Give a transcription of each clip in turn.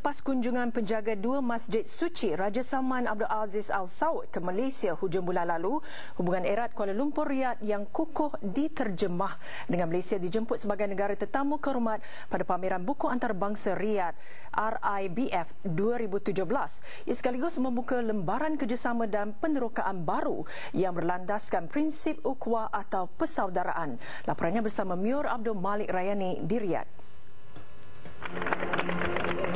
Selepas kunjungan penjaga dua masjid suci Raja Salman Abdul Aziz Al Saud ke Malaysia hujung bulan lalu, hubungan erat Kuala Lumpur Riyadh yang kukuh diterjemah dengan Malaysia dijemput sebagai negara tetamu kehormat pada pameran buku antarabangsa Riyadh RIBF 2017. Ia sekaligus membuka lembaran kerjasama dan penerokaan baru yang berlandaskan prinsip ukhuwah atau persaudaraan. Laporannya bersama Mior Abdul Malik Rayani di Riyadh.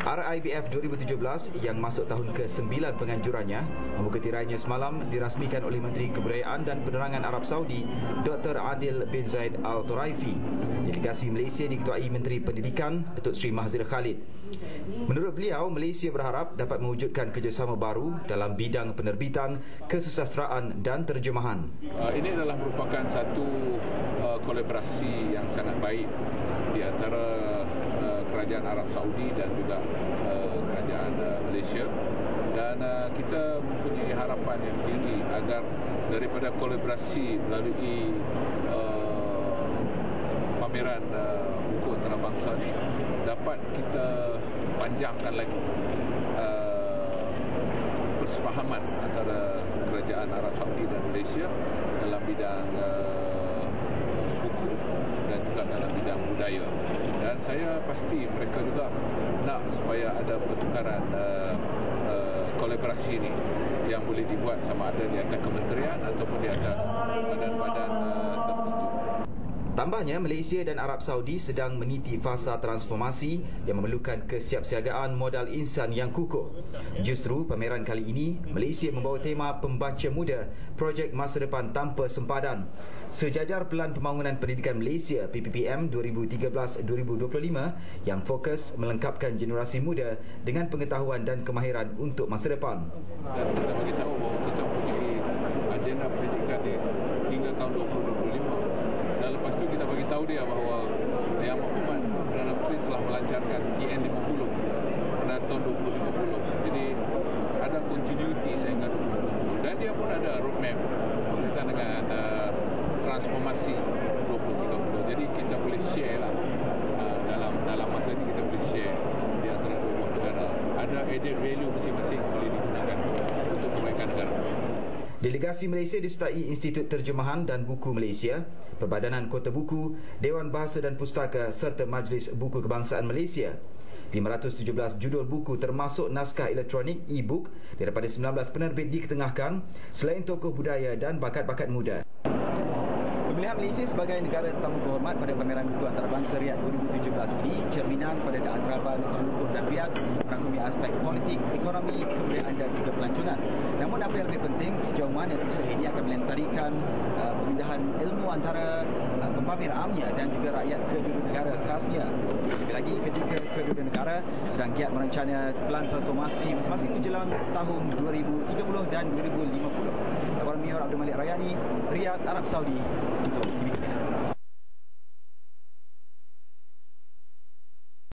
RIBF 2017 yang masuk tahun ke-9 penganjurannya membuka tirainya semalam dirasmikan oleh Menteri Kebudayaan dan Penerangan Arab Saudi Dr. Adil bin Zaid Al Turaifi. Delegasi Malaysia diketuai Menteri Pendidikan Datuk Seri Mahzir Khalid. Menurut beliau, Malaysia berharap dapat mewujudkan kerjasama baru dalam bidang penerbitan, kesusasteraan dan terjemahan. Ini adalah merupakan satu kolaborasi yang sangat baik di antara Kerajaan Arab Saudi dan juga Kerajaan Malaysia, dan kita mempunyai harapan yang tinggi agar daripada kolaborasi melalui pameran buku antarabangsa ini dapat kita panjangkan lagi persefahaman antara Kerajaan Arab Saudi dan Malaysia dalam bidang buku dan juga dalam bidang budaya. Dan saya pasti mereka juga nak supaya ada pertukaran kolaborasi ini yang boleh dibuat sama ada di atas kementerian ataupun di atas badan-badan tertentu. Tambahnya, Malaysia dan Arab Saudi sedang meniti fasa transformasi yang memerlukan kesiapsiagaan modal insan yang kukuh. Justru pameran kali ini, Malaysia membawa tema Pembaca Muda, Projek Masa Depan Tanpa Sempadan. Sejajar Pelan Pembangunan Pendidikan Malaysia PPPM 2013-2025 yang fokus melengkapkan generasi muda dengan pengetahuan dan kemahiran untuk masa depan. Dan kita bagi tahu bahawa kita mempunyai agenda pendidikan hingga tahun 2025. Dan lepas tu kita bagi tahu dia bahawa Yang Berhormat Perdana Menteri telah melancarkan TN50 pada tahun 2050. Jadi ada continuity sehingga 2020. Dan dia pun ada roadmap berkaitan dengan transformasi 2030. Jadi kita boleh share lah dalam masa ini, kita boleh share di antara dua buah negara. Ada added value masing-masing boleh digunakan untuk kebaikan negara. Delegasi Malaysia disertai Institut Terjemahan dan Buku Malaysia, Perbadanan Kota Buku, Dewan Bahasa dan Pustaka serta Majlis Buku Kebangsaan Malaysia. 517 judul buku termasuk naskah elektronik e-book daripada 19 penerbit diketengahkan selain tokoh budaya dan bakat-bakat muda. Pemilihan Malaysia sebagai negara tetamu kehormat pada pameran buku antarabangsa Riyadh 2017 ini cerminan pada keakraban Kuala Lumpur dan Riyadh merangkumi aspek politik, ekonomi, kebudayaan dan juga pelancongan. Namun apa yang lebih penting, sejauh mana usaha ini akan melestarikan pemindahan ilmu antara pempamer amnya dan juga rakyat kedua negara khasnya. Lebih lagi ketika kedua negara sedang giat merencana pelan transformasi masing-masing menjelang tahun 2030 dan 2050. Laporan Mior Abdul Malik Rayani, Riyadh, Arab Saudi untuk TV.